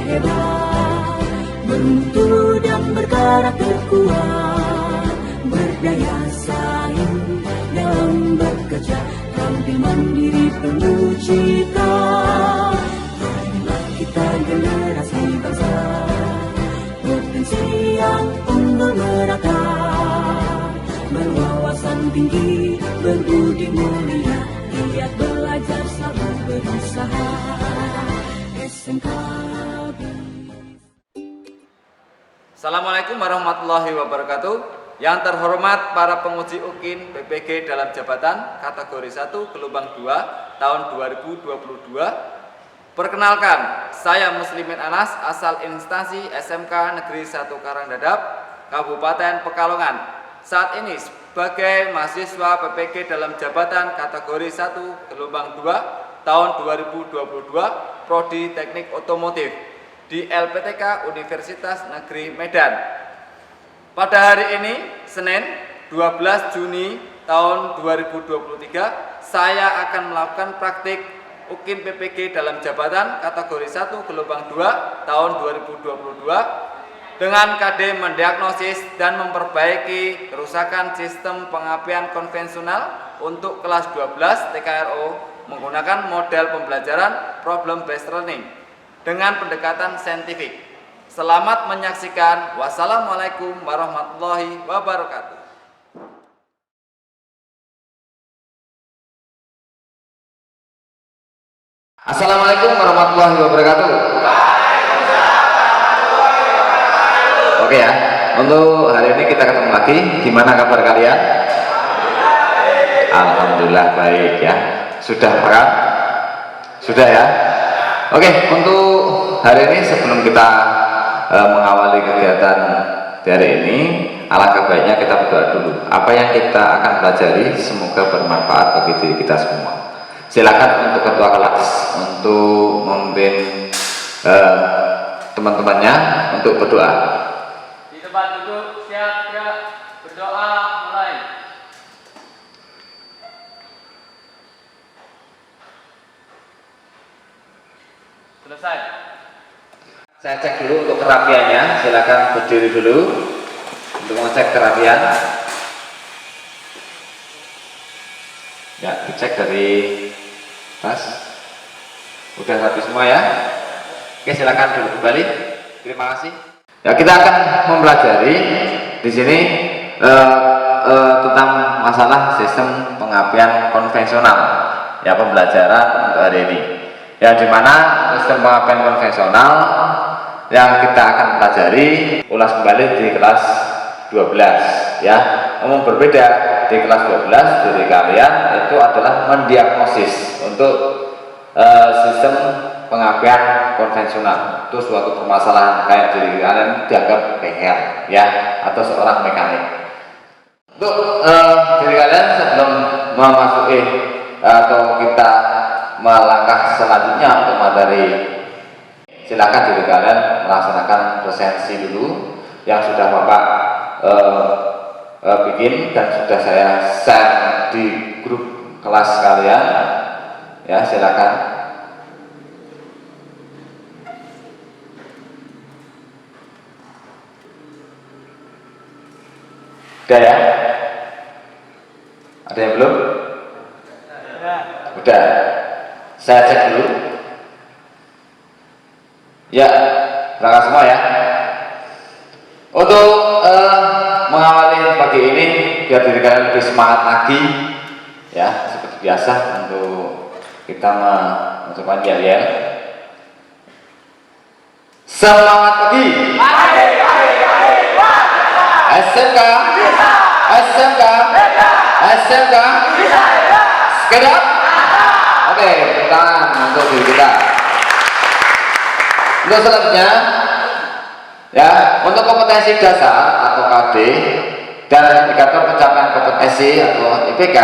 hebat, bermutu dan berkarakter kuat, berdaya saing dalam bekerja, tampil mandiri penuh cita. Marilah kita generasi bangsa, potensi yang unggul merata, berwawasan tinggi, berbudi mulia, giat belajar selalu berusaha. SMK. Assalamualaikum warahmatullahi wabarakatuh. Yang terhormat para penguji UKIN PPG dalam jabatan kategori 1 gelombang 2 tahun 2022. Perkenalkan, saya Muslimin Anas, asal instansi SMK Negeri 1 Karangdadap, Kabupaten Pekalongan. Saat ini sebagai mahasiswa PPG dalam jabatan kategori 1 gelombang 2 tahun 2022 Prodi Teknik Otomotif di LPTK Universitas Negeri Medan. Pada hari ini, Senin 12 Juni tahun 2023, saya akan melakukan praktik UKIN PPG dalam jabatan kategori 1 gelombang 2 tahun 2022 dengan KD mendiagnosis dan memperbaiki kerusakan sistem pengapian konvensional untuk kelas 12 TKRO menggunakan model pembelajaran problem based learning dengan pendekatan saintifik. Selamat menyaksikan. Wassalamualaikum warahmatullahi wabarakatuh. Assalamualaikum warahmatullahi wabarakatuh. Oke ya, untuk hari ini kita ketemu lagi. Gimana kabar kalian? Alhamdulillah baik ya. Sudah makan? Sudah ya? Oke, untuk hari ini sebelum kita mengawali kegiatan dari ini, alangkah baiknya kita berdoa dulu. Apa yang kita akan pelajari semoga bermanfaat bagi diri kita semua. Silakan untuk ketua kelas untuk memimpin teman-temannya untuk berdoa. Di tempat duduk siap gerak, berdoa mulai. Selesai. Saya cek dulu untuk kerapiannya. Silakan berdiri dulu untuk mengecek kerapian. Ya, dicek dari tas. Udah rapi semua ya. Oke, silakan duduk kembali. Terima kasih. Ya, kita akan mempelajari di sini tentang masalah sistem pengapian konvensional. Ya, pembelajaran untuk hari ini. Ya, dimana sistem pengapian konvensional yang kita akan pelajari ulas kembali di kelas 12 ya. Namun berbeda di kelas 12 dari kalian itu adalah mendiagnosis untuk sistem pengapian konvensional. Itu suatu permasalahan kayak diri kalian dianggap bengkel ya, atau seorang mekanik. Untuk diri kalian sebelum memasuki atau kita melangkah selanjutnya untuk materi, silakan diri kalian melaksanakan presensi dulu yang sudah Bapak bikin dan sudah saya share di grup kelas kalian ya. Silakan. Udah ya? Ada yang belum? Udah. Saya cek dulu. Ya, berangkat semua ya. Untuk mengawali pagi ini biar diri kalian lebih semangat lagi ya, seperti biasa untuk kita mengucapkan yel-yel. Semangat pagi. SMK. SMK. SMK. Sekedap. Oke, tangan untuk diri kita. Untuk selanjutnya ya, untuk kompetensi dasar atau KD dan indikator pencapaian kompetensi atau IPK,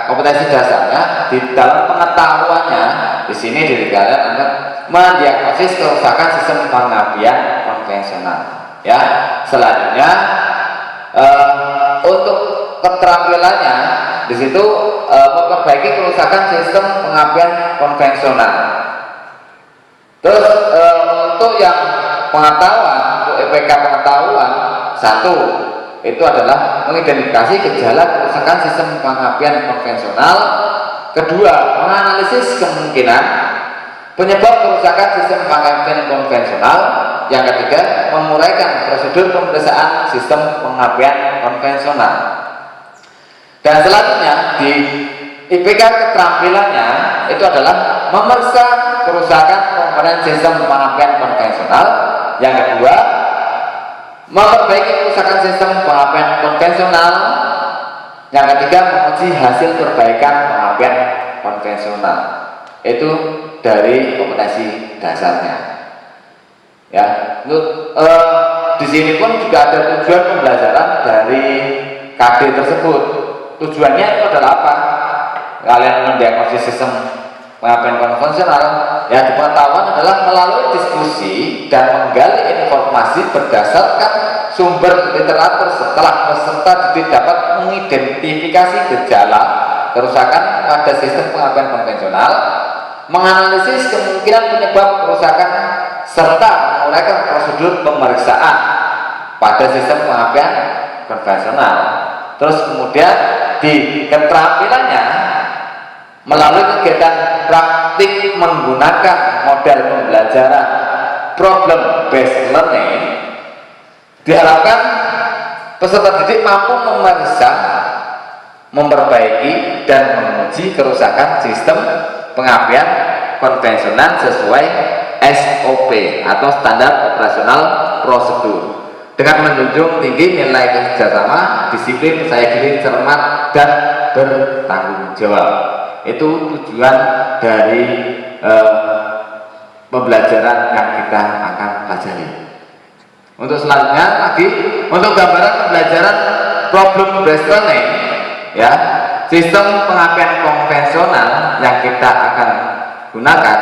kompetensi dasarnya di dalam pengetahuannya di sini diri kalian akan mendiagnosis kerusakan sistem pengapian konvensional ya. Selanjutnya untuk keterampilannya di situ memperbaiki kerusakan sistem pengapian konvensional. Terus untuk yang pengetahuan, untuk IPK pengetahuan, satu itu adalah mengidentifikasi gejala kerusakan sistem pengapian konvensional. Kedua, menganalisis kemungkinan penyebab kerusakan sistem pengapian konvensional. Yang ketiga, menguraikan prosedur pemeriksaan sistem pengapian konvensional. Dan selanjutnya di IPK keterampilannya itu adalah memeriksa kerusakan komponen sistem pengapian konvensional. Yang kedua, memperbaiki kerusakan sistem pengapian konvensional. Yang ketiga, menguji hasil perbaikan pengapian konvensional. Itu dari kompetensi dasarnya. Ya, di sini pun juga ada tujuan pembelajaran dari KD tersebut. Tujuannya itu adalah apa? Kalian mendiagnosis sistem pengapian konvensional, ya pengetahuan adalah melalui diskusi dan menggali informasi berdasarkan sumber literatur setelah peserta didik dapat mengidentifikasi gejala kerusakan pada sistem pengapian konvensional, menganalisis kemungkinan penyebab kerusakan serta menguraikan prosedur pemeriksaan pada sistem pengapian konvensional. Terus kemudian di keterampilannya melalui kegiatan praktik menggunakan model pembelajaran problem based learning, diharapkan peserta didik mampu memeriksa, memperbaiki dan menguji kerusakan sistem pengapian konvensional sesuai SOP atau standar operasional prosedur, dengan menjunjung tinggi nilai kerjasama, disiplin, percaya diri, cermat dan bertanggung jawab. Itu tujuan dari pembelajaran yang kita akan pelajari. Untuk selanjutnya lagi, untuk gambaran pembelajaran problem based learning, ya, sistem pengapian konvensional yang kita akan gunakan,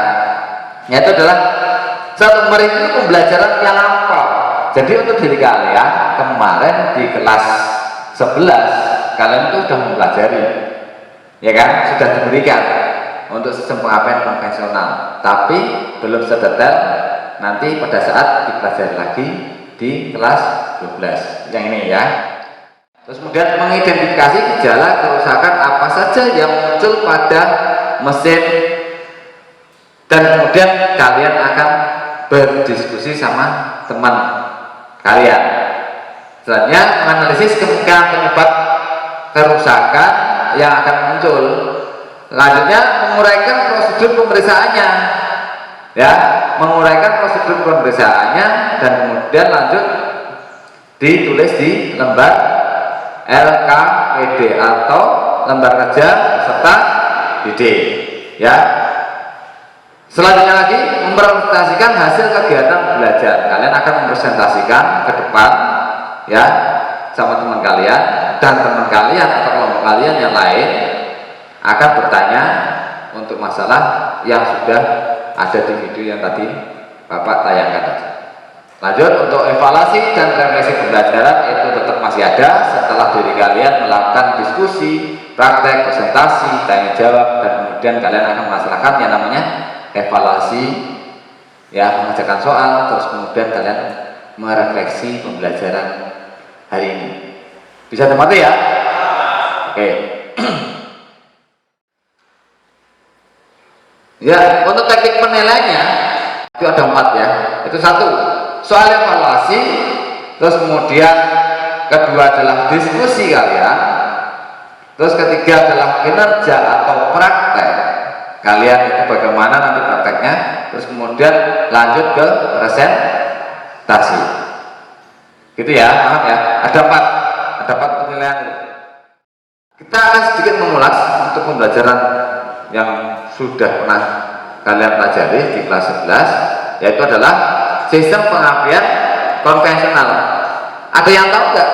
yaitu adalah satu mereview pembelajaran yang apa. Jadi untuk diri kalian kemarin di kelas 11 kalian itu sudah mempelajari, ya kan, sudah diberikan untuk sistem pengapian konvensional, tapi belum sedetail nanti pada saat dipelajari lagi di kelas 12 yang ini ya. Terus kemudian mengidentifikasi gejala kerusakan apa saja yang muncul pada mesin, dan kemudian kalian akan berdiskusi sama teman kalian. Selanjutnya menganalisis kemungkinan penyebab kerusakan yang akan muncul. Selanjutnya menguraikan prosedur pemeriksaannya, ya, menguraikan prosedur pemeriksaannya, dan kemudian lanjut ditulis di lembar LKPD atau lembar kerja peserta didik, ya. Selanjutnya lagi mempresentasikan hasil kegiatan belajar. Kalian akan mempresentasikan ke depan, ya, sama teman kalian, dan teman kalian atau kelompok kalian yang lain akan bertanya untuk masalah yang sudah ada di video yang tadi Bapak tayangkan tadi. Lanjut untuk evaluasi dan refleksi pembelajaran itu tetap masih ada setelah diri kalian melakukan diskusi, praktek, presentasi, tanya jawab, dan kemudian kalian akan melaksanakan yang namanya evaluasi, ya, mengerjakan soal, terus kemudian kalian merefleksi pembelajaran hari ini. Bisa temati ya? Oke. Ya, untuk teknik penilaiannya itu ada 4 ya. Itu 1, soal evaluasi, terus kemudian kedua adalah diskusi kalian, terus ketiga adalah kinerja atau praktek kalian itu bagaimana nanti prakteknya, terus kemudian lanjut ke presentasi. Gitu ya, paham ya? Ada 4 penilaian. Kita akan sedikit mengulas untuk pembelajaran yang sudah pernah kalian pelajari di kelas 11, yaitu adalah sistem pengapian konvensional. Ada yang tahu nggak?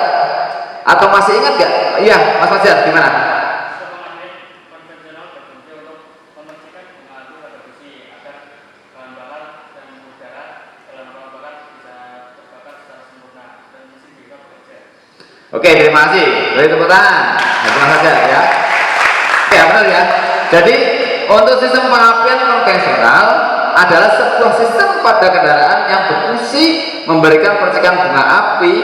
Atau masih ingat nggak? Iya, Mas Fajar, gimana? Oke, terima kasih. Beri tepuk tangan. Terima saja ya. Oke, benar ya. Jadi untuk sistem pengapian konvensional adalah sebuah sistem pada kendaraan yang berfungsi memberikan percikan bunga api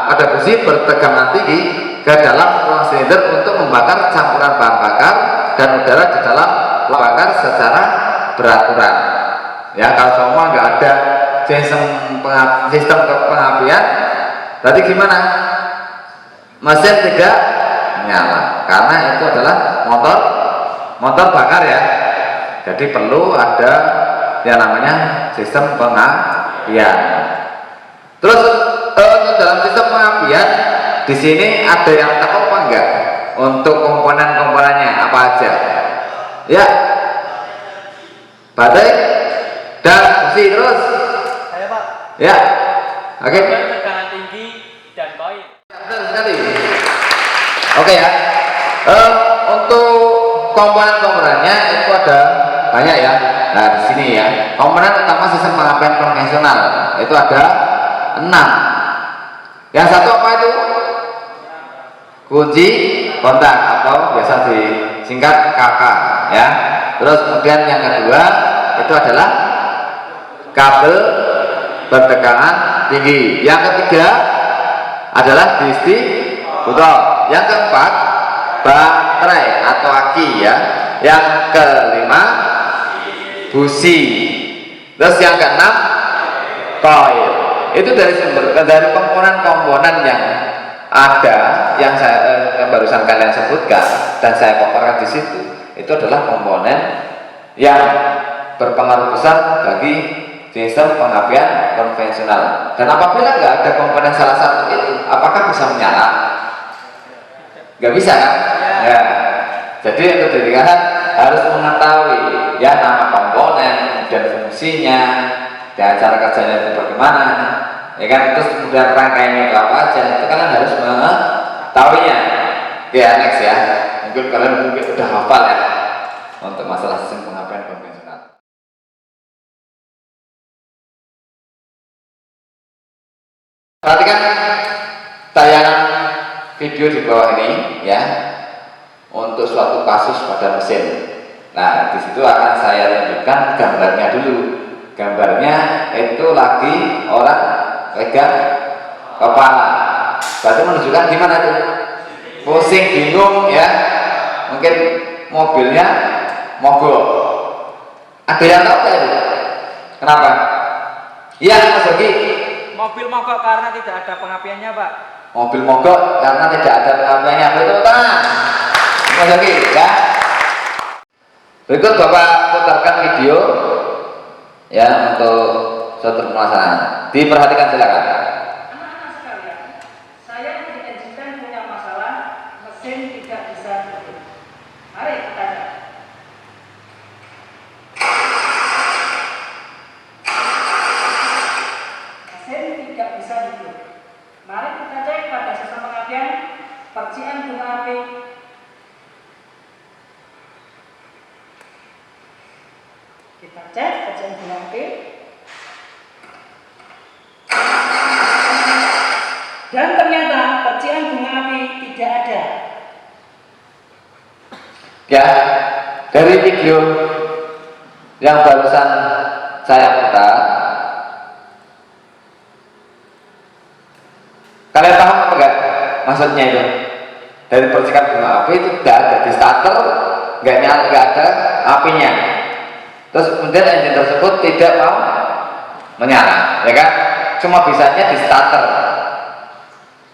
pada busi bertegangan tinggi ke dalam ruang silinder untuk membakar campuran bahan bakar dan udara di dalam bakar secara beraturan. Ya, kalau semua nggak ada sistem pengapian, berarti gimana? Mesin tidak nyala karena itu adalah motor bakar ya. Jadi perlu ada yang namanya sistem pengapian. Terus dalam sistem pengapian di sini ada yang tahu apa enggak untuk komponen-komponennya apa aja? Ya, baterai dan busi. Terus Saya Pak. ya, oke. Tekanan tinggi dan koin. Benar sekali. Oke ya. Untuk komponen-komponennya itu ada banyak ya. Nah di sini ya, komponen utama sistem pengapian konvensional itu ada 6. Yang satu apa itu? Kunci kontak atau biasa disingkat KK ya. Terus kemudian yang kedua itu adalah kabel bertegangan tinggi. Yang ketiga adalah distributor. Yang keempat baterai atau aki ya. Yang kelima busi. Terus yang keenam koil. Itu dari komponen-komponen yang ada yang saya barusan kalian sebutkan dan saya paparkan di situ. Itu adalah komponen yang berpengaruh besar bagi sistem pengapian konvensional. Dan apabila nggak ada komponen salah satu itu, apakah bisa menyala? Nggak bisa kan? Ya. Jadi untuk dirikan harus mengetahui ya nama komponen dan fungsinya dan cara kerjanya itu bagaimana, ya kan? Terus kemudian rangkaiannya itu apa aja, itu kalian harus mengetahuinya. Ya next ya, mungkin kalian udah hafal ya untuk masalah sistem pengapian konvensional. Perhatikan tayangan video di bawah ini ya, untuk suatu kasus pada mesin. Nah, di situ akan saya tunjukkan gambarnya dulu. Gambarnya itu lagi orang pegang kepala. Berarti menunjukkan gimana itu? Pusing, bingung ya. Mungkin mobilnya mogok. Ada yang tahu nggak itu? Kenapa? Iya, Mas Yogi. Mobil mogok karena tidak ada pengapiannya, Pak. Mobil mogok karena tidak ada pengapiannya. Betul tak? Mas Yogi ya. Berikut Bapak putarkan video ya untuk suatu permasalahan. Diperhatikan silakan. Anak-anak sekalian, saya diizinkan punya masalah mesin tidak bisa hidup. Mari kita lihat. Mesin tidak bisa hidup. Mari kita cek pada sistem pengapian percikan bunga api. Kita cek percikan bunga api. Dan ternyata percikan bunga api tidak ada. Ya, dari video yang barusan saya putar, kalian paham apa enggak maksudnya itu? Dari percikan bunga api itu tidak ada di starter, nggak nyala, nggak ada apinya. Terus kemudian engine tersebut tidak mau menyala, ya kan? Cuma bisanya di starter,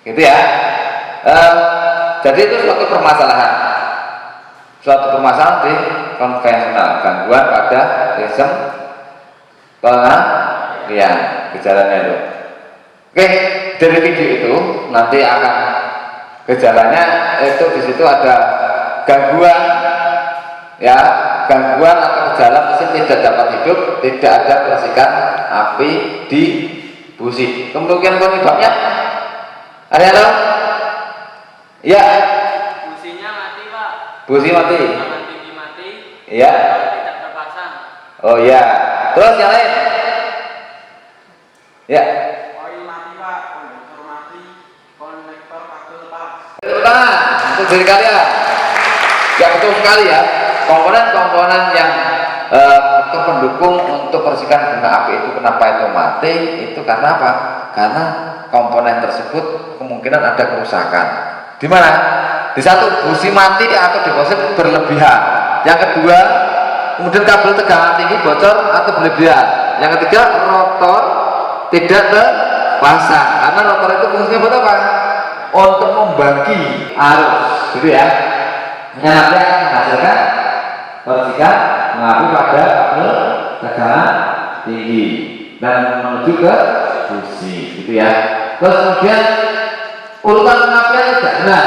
gitu ya. Jadi itu suatu permasalahan di konvensional, gangguan pada sistem pengapian, gejalanya itu. Oke, dari video itu nanti akan gejalanya itu di situ ada gangguan ya, gangguan atau gejala mesin tidak dapat hidup, tidak ada percikan api di busi. Kemudian penyebabnya ada yang tahu? Ya. Businya mati, Pak. Busi mati. Tekanan tinggi mati. Iya. Tidak terpasang. Oh iya. Terus yang lain? Ya. Koin mati, Pak. Kondektor mati. Konektor kabel lepas. Tepuk tangan untuk diri kalian. Ya betul sekali ya. Komponen-komponen yang pendukung untuk percikan bunga api itu kenapa itu mati, itu karena apa? Karena komponen tersebut kemungkinan ada kerusakan. Di mana? Di satu, busi mati atau deposit berlebihan. Yang kedua, kemudian kabel tegangan tinggi bocor atau berlebihan. Yang ketiga, rotor tidak terpasang. Karena rotor itu fungsinya buat apa? Untuk membagi arus, gitu ya. Yang nanti akan menghasilkan percikan mengapi pada kabel tegangan tinggi dan menuju ke busi, gitu ya. Terus kemudian urutan pengapian tidak benar,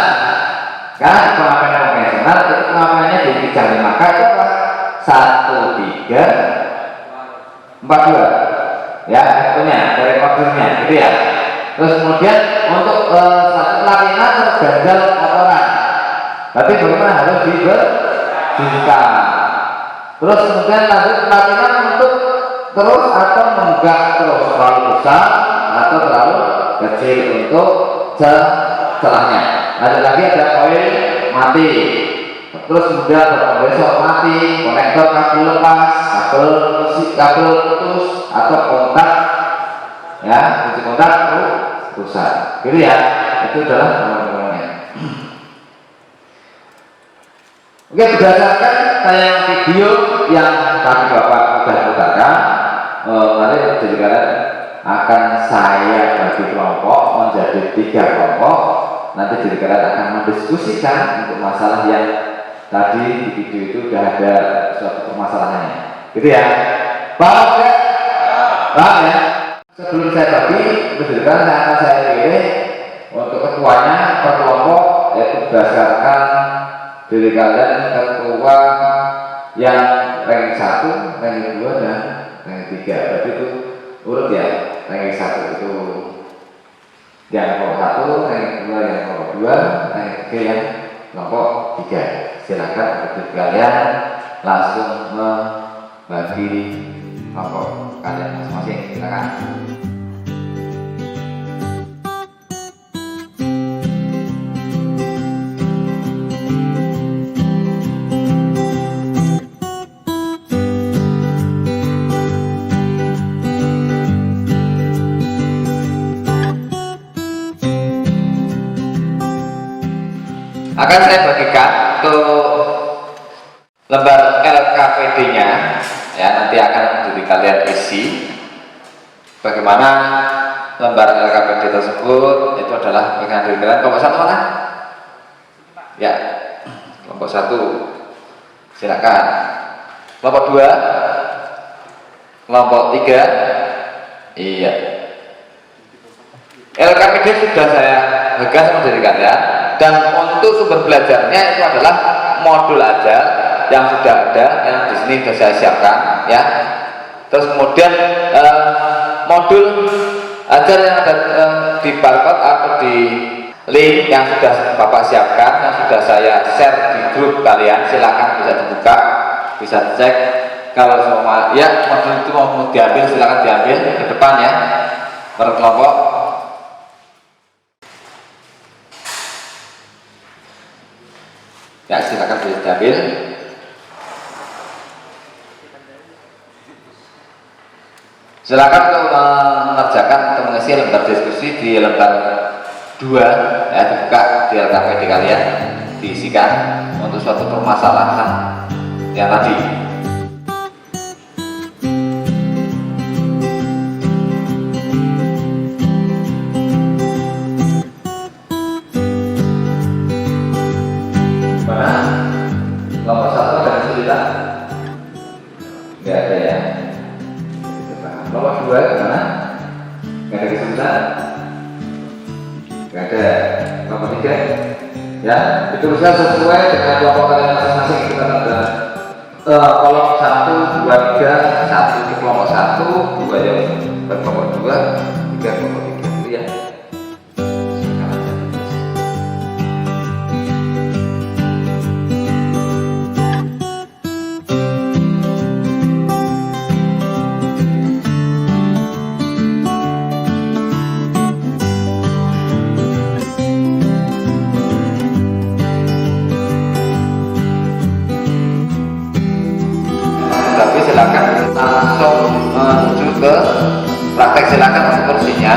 karena pengapian konvensional itu pengapiannya di 35, maka itu apa? 1342 ya, itunya dari kodenya, gitu ya. Terus kemudian untuk satu platina terganjal kotoran, tapi bagaimana harus dibersihkan. Terus kemudian lanjut platina untuk terus atau menggak terus, terlalu besar atau terlalu kecil untuk celahnya. Lanjut lagi ada koil mati, terus kemudian kompresor mati, konektor kabel lepas, kabel putus atau kontak ya, kunci kontak rusak, gitu ya. Itu adalah nomor-nomornya. Oke, berdasarkan tayangan video yang tadi Bapak sudah putarkan, nanti jadi kalian akan saya bagi kelompok menjadi 3 kelompok. Nanti jadi kalian akan mendiskusikan untuk masalah yang tadi di video itu sudah ada suatu permasalahannya, gitu ya. Paham ya? Paham ya? Sebelum saya bagi, berdasarkan akan saya pilih untuk ketuanya per kelompok, yaitu berdasarkan diri kalian ketua yang ranking 1, ranking 2 dan ranking 3. Berarti itu urut ya. Ranking 1 itu yang kelompok 1, ranking 2 yang kelompok 2, ranking 3 yang kelompok 3. Silakan untuk kalian langsung membagi kelompok kalian masing-masing. Silakan. Akan saya bagikan untuk lembar LKPD-nya ya, nanti akan jadi kalian isi bagaimana lembar LKPD tersebut. Itu adalah pegangan diri kalian. Kelompok 1 mana? Ya, kelompok 1 silakan. Kelompok 2, kelompok 3, iya. LKPD sudah saya bagikan sama diri kalian. Dan untuk sumber belajarnya itu adalah modul ajar yang sudah ada, yang di sini sudah saya siapkan ya. Terus kemudian modul ajar yang ada di barcode atau di link yang sudah Bapak siapkan, yang sudah saya share di grup kalian, silakan bisa dibuka, bisa cek. Kalau semua ya modul itu mau diambil, silakan diambil ke depan ya, per kelompok. Ya, silakan diambil. Silakan untuk mengerjakan atau mengisi lembar diskusi di lembar 2 ya, dibuka di LKPD kalian, diisikan untuk suatu permasalahan yang tadi. Kelompok 1 ada kesulitan? Enggak ada ya. Kelompok 2 gimana? Enggak ada kesulitan? Enggak ada. Kelompok 3 ya, itu bisa sesuai dengan kelompok kalian masing-masing. Kita ada kelompok 1, 2, 3, 1 itu kelompok 1, 2 yang berkelompok 2, 3 kelompok 3 ya. Silakan Praktek silakan untuk kursinya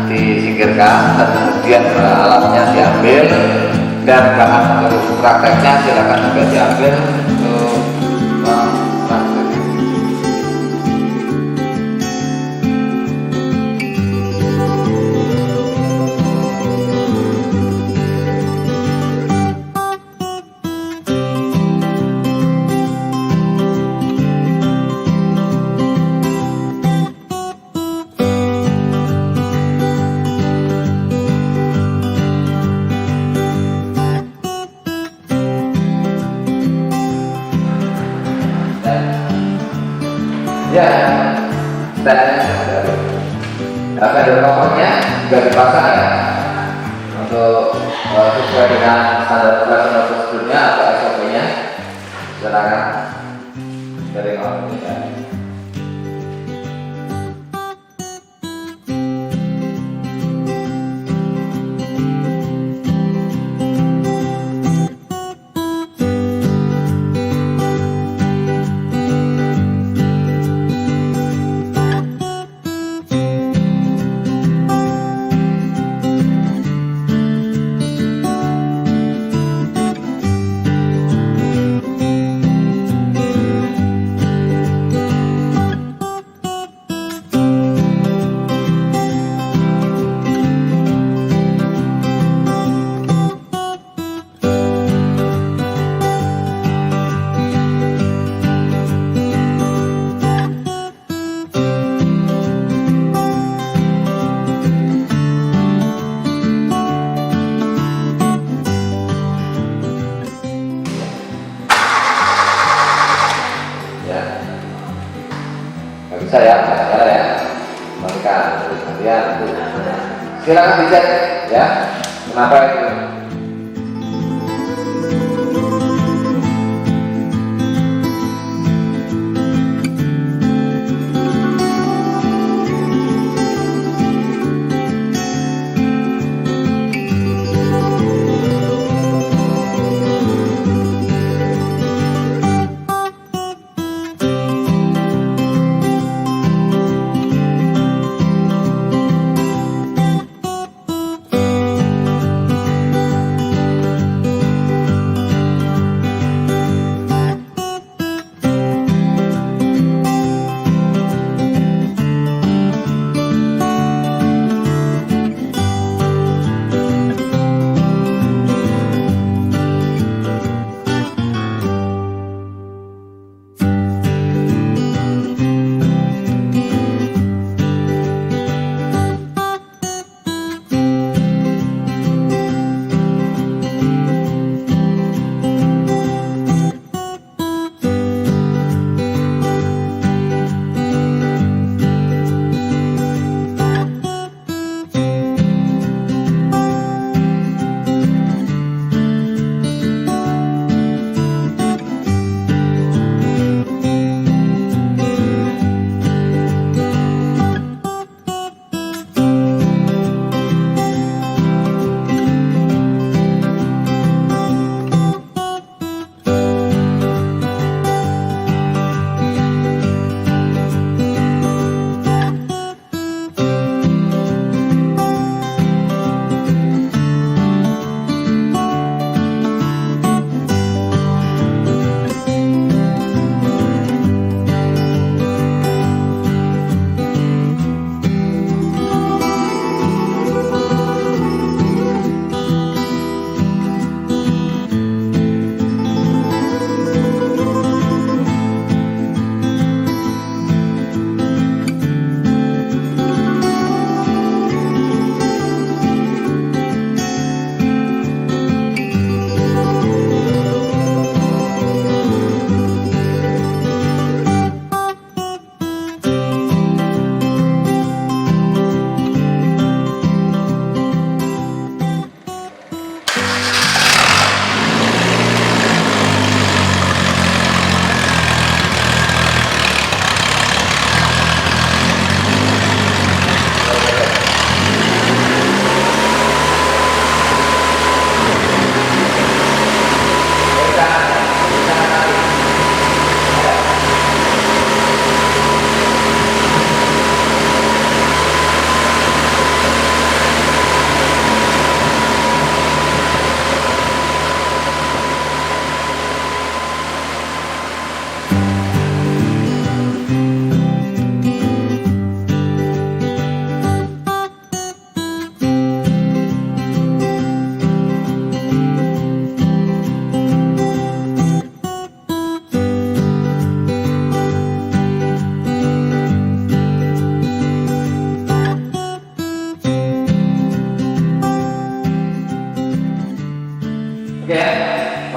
disingkirkan dan kemudian alatnya diambil, dan bahan untuk prakteknya silakan juga diambil untuk praktek. Ya, standnya vendor covernya juga dipasang ya, untuk sesuai dengan standar operasional prosedurnya atau SOP-nya. Silakan dari ya. Bisa ya, mereka kemudian silakan dicek ya, kenapa itu.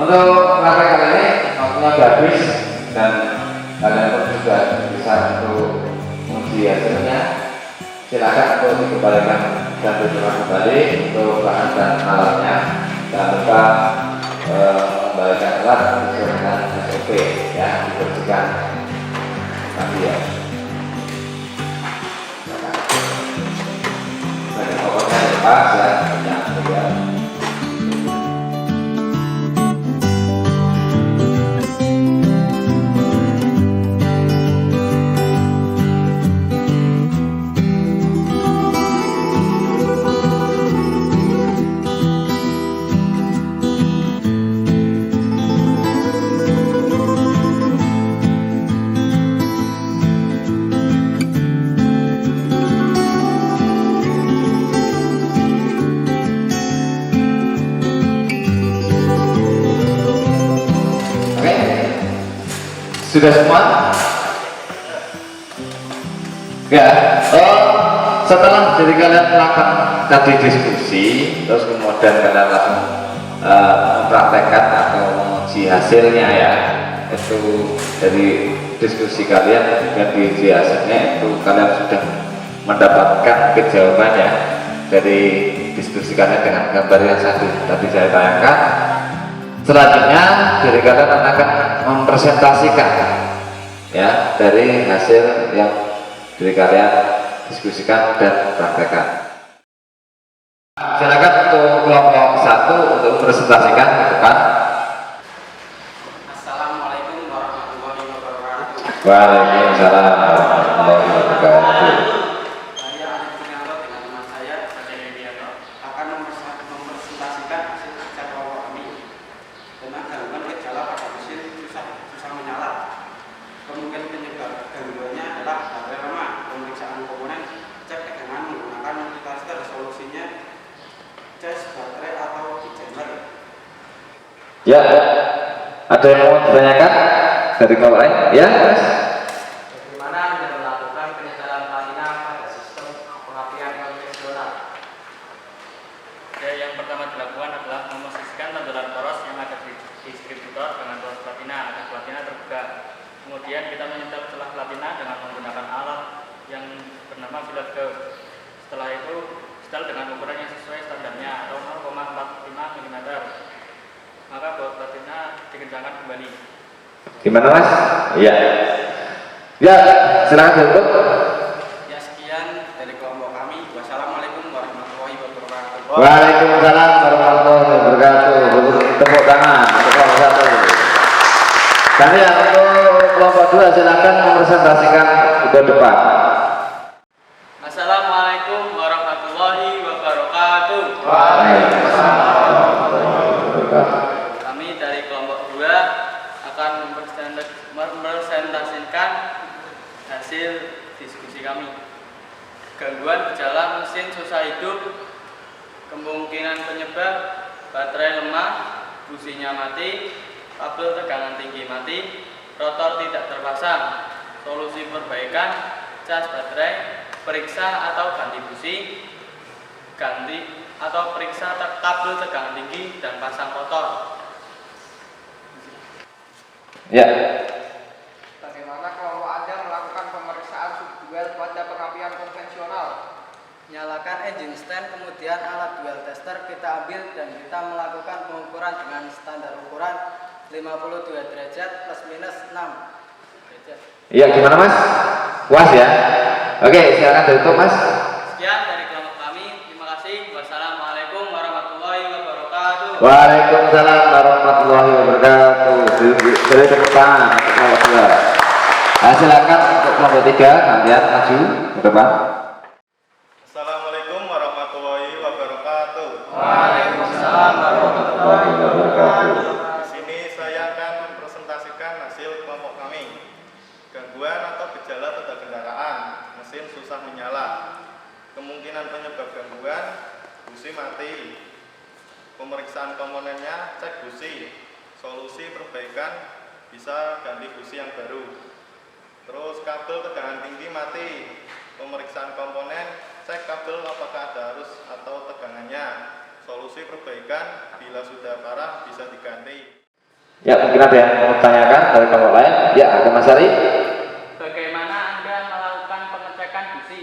Untuk praktek kali ini waktunya sudah habis dan kalian pun sudah bisa untuk menguji hasilnya. Silakan untuk dikembalikan dan diterima kembali untuk bahan dan alatnya. Jangan lupa mengembalikan alat sesuai dengan SOP ya, dibersihkan nanti ya. Bagian pokoknya lepas ya, jangan keluar. Sudah semua? Ya. Setelah jadi kalian melakukan tadi diskusi, terus kemudian kalian langsung mempraktekkan atau menguji hasilnya ya. Itu dari diskusi kalian dan diuji hasilnya itu kalian sudah mendapatkan jawabannya dari diskusi kalian dengan gambar yang tadi saya tayangkan. Selanjutnya dari kalian akan mempresentasikan ya dari hasil yang dari kalian diskusikan dan praktekkan. Silakan untuk kelompok 1 untuk mempresentasikan ke depan. Assalamualaikum warahmatullahi wabarakatuh. Waalaikumsalam warahmatullahi wabarakatuh. Saya Alif Puryanto dengan teman saya Sajid Widianto akan mempresentasikan hasil kerja kelompok kami tentang gangguan gejala pada mesin susah menyala. Kemungkinan penyebab gangguannya adalah baterai lemah. Pemeriksaan komponen, cek tegangan menggunakan multitester, solusinya cas baterai atau keychanger. Ya, ada yang mau ditanyakan dari kelompok lain? Ya, Mas. Bagaimana Anda melakukan penyedaran platina pada sistem pengapian konvensional? Ya, yang pertama dilakukan adalah memosisikan tampilan poros yang ada di distributor dengan poros platina agar platina terbuka. Kemudian kita menyetel celah platina dengan menggunakan alat yang bernama filet curve. Setelah itu, setel dengan ukuran yang sesuai standarnya atau 0,45 mm. Maka baut platina dikencangkan kembali. Gimana Mas? Iya. Ya, silakan tutup. Ya, sekian dari kelompok kami. Wassalamualaikum warahmatullahi wabarakatuh. Waalaikumsalam warahmatullahi wabarakatuh. Tepuk tangan untuk kelompok 1. Dan ya untuk kelompok 2 silakan mempresentasikan ke depan. Assalamualaikum warahmatullahi wabarakatuh. Waalaikumsalam warahmatullahi wabarakatuh. Kami dari kelompok 2 akan mempresentasikan hasil diskusi kami. Gangguan gejala mesin susah hidup, kemungkinan penyebab baterai lemah, businya mati, kabel tegangan tinggi mati, rotor tidak terpasang. Solusi perbaikan, cas baterai, periksa atau ganti busi, ganti atau periksa kabel tegangan tinggi dan pasang rotor. Ya. Bagaimana kelompok Anda melakukan pemeriksaan subdual pada pengapian konvensional? Nyalakan engine stand, kemudian alat dual tester kita ambil dan kita melakukan pengukuran dengan standar ukuran 52 derajat plus minus 6 derajat. Iya, gimana Mas? Puas ya? Oke, silakan tutup Mas. Sekian dari kelompok kami. Terima kasih. Wassalamualaikum warahmatullahi wabarakatuh. Waalaikumsalam warahmatullahi wabarakatuh. Dari tepuk tangan untuk kelompok 2. Nah, silakan untuk kelompok 3 kalian maju ke depan. Assalamualaikum warahmatullahi wabarakatuh. Waalaikumsalam warahmatullahi wabarakatuh. Di sini saya akan mempresentasikan hasil kelompok kami. Gangguan atau gejala pada kendaraan, mesin susah menyala. Kemungkinan penyebab gangguan, busi mati. Pemeriksaan komponennya, cek busi. Solusi perbaikan, bisa ganti busi yang baru. Terus kabel tegangan tinggi mati. Pemeriksaan komponen, cek kabel apakah ada arus atau tegangannya. Solusi perbaikan, bila sudah parah bisa diganti. Ya, mungkin ada yang mau tanyakan dari kelompok lain. Ya, ada Mas Ari. Bagaimana Anda melakukan pengecekan busi?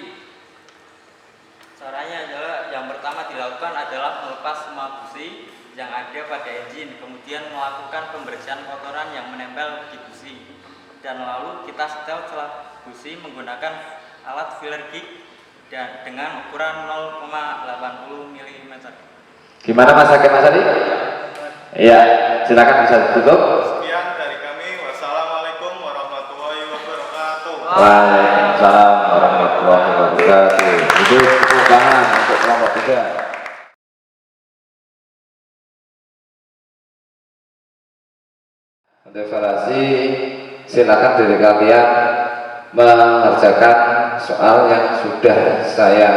Caranya adalah yang pertama dilakukan adalah melepas semua busi yang ada pada engine, kemudian melakukan pembersihan kotoran yang menempel di busi, dan lalu kita setel celah busi menggunakan alat filler gig dan dengan ukuran 0,80 mm. Gimana Mas Hakim Mas Ari? Iya, silakan bisa ditutup. Sekian dari kami. Wassalamualaikum warahmatullahi wabarakatuh. Waalaikumsalam warahmatullahi wabarakatuh. Itu tepuk tangan untuk kelompok 3. Untuk evaluasi, silakan dari kalian mengerjakan soal yang sudah saya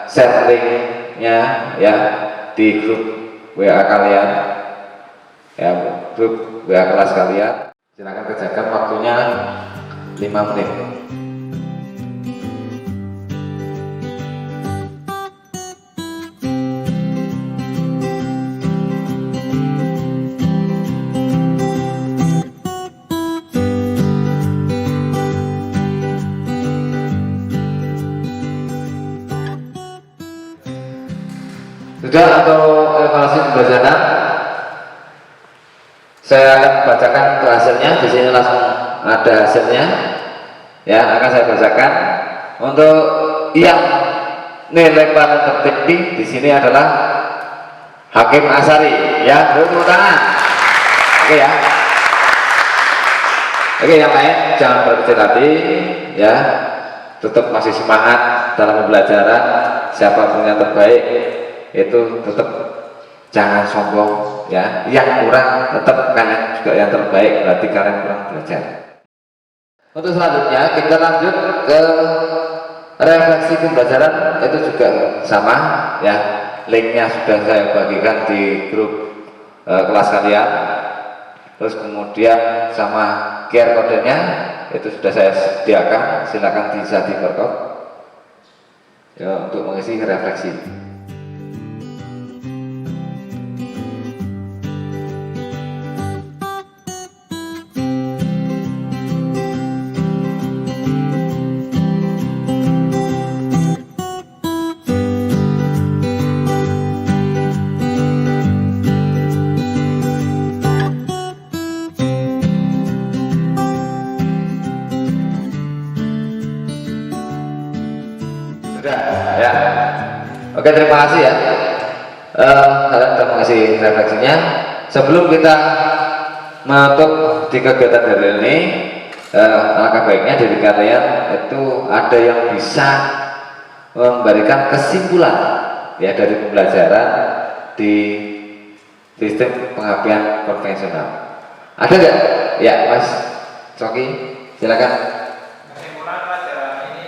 share linknya ya di grup WA kalian, ya grup WA kelas kalian. Silakan kerjakan, waktunya 5 menit. Sudah untuk evaluasi pembelajaran, saya akan bacakan untuk hasilnya. Di sini langsung ada hasilnya, ya akan saya bacakan. Untuk yang nilai paling tertinggi di sini adalah Hakim Asari, ya tepuk tangan. Oke ya. Oke, yang lain jangan berkecil hati, ya tetap masih semangat dalam pembelajaran. Siapapun yang terbaik itu tetap jangan sombong ya, yang kurang tetap kalian juga yang terbaik, berarti kalian kurang belajar. Untuk selanjutnya kita lanjut ke refleksi pembelajaran, itu juga sama ya, linknya sudah saya bagikan di grup kelas kalian, terus kemudian sama QR kodenya itu sudah saya sediakan, silakan bisa di berkod ya untuk mengisi refleksi. Ya, oke, terima kasih ya. Kalian sudah mengisi refleksinya. Sebelum kita menutup di kegiatan hari ini, alangkah baiknya dari kalian itu ada yang bisa memberikan kesimpulan ya dari pembelajaran di sistem pengapian konvensional. Ada nggak? Ya, Mas Coki, silakan. Kesimpulan pelajaran ini,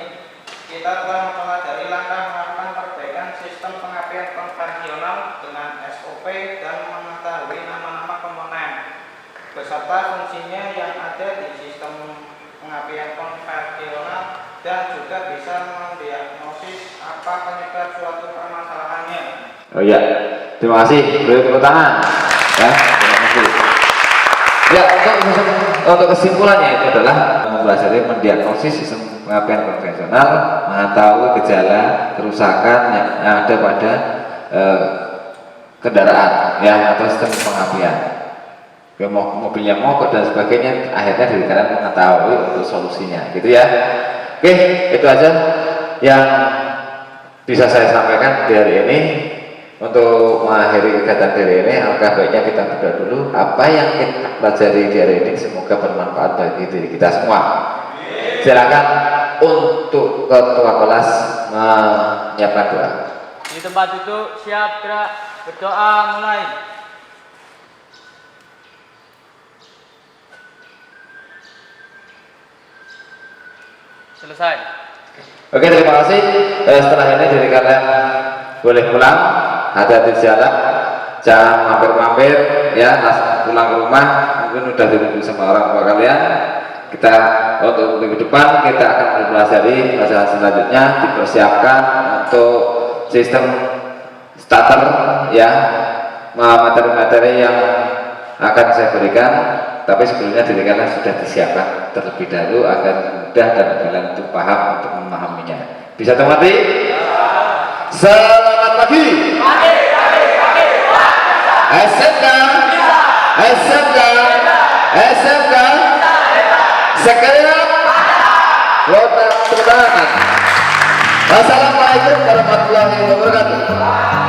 kita telah mempelajari langkah melakukan perbaikan sistem pengapian konvensional dengan SOP dan mengetahui nama-nama komponen beserta fungsinya yang ada di sistem pengapian konvensional, dan juga bisa mendiagnosis apa penyebab suatu permasalahannya. Oh iya, terima kasih. Beri tepuk tangan. Ya, terima kasih. Ya, untuk kesimpulannya itu adalah mempelajari mendiagnosis sistem pengapian konvensional, mengetahui gejala kerusakan yang ada pada kendaraan ya atau sistem pengapian. Mobilnya mogok dan sebagainya, akhirnya dari kalian mengetahui untuk solusinya, gitu ya. Oke, itu aja yang bisa saya sampaikan di hari ini. Untuk mengakhiri kegiatan hari ini, alangkah baiknya kita berdoa dulu. Apa yang kita pelajari di hari ini semoga bermanfaat bagi diri kita semua. Silakan untuk ketua kelas menyiapkan doa. Di tempat duduk, siap gerak, berdoa mulai. Selesai. Oke, terima kasih. Setelah ini dari kalian boleh pulang, hati-hati jalan, jangan mampir-mampir ya, langsung pulang ke rumah, mungkin udah ditunggu sama orang tua kalian. Kita untuk minggu depan kita akan mempelajari pelajaran selanjutnya, dipersiapkan untuk sistem starter ya, materi-materi yang akan saya berikan, tapi sebelumnya dirikan sudah disiapkan terlebih dahulu agar mudah dan kalian itu paham untuk memahaminya. Bisa mengerti? Selamat pagi. SMK, SMK, SMK, sekalian, tepuk tangan. Wassalamualaikum warahmatullahi wabarakatuh.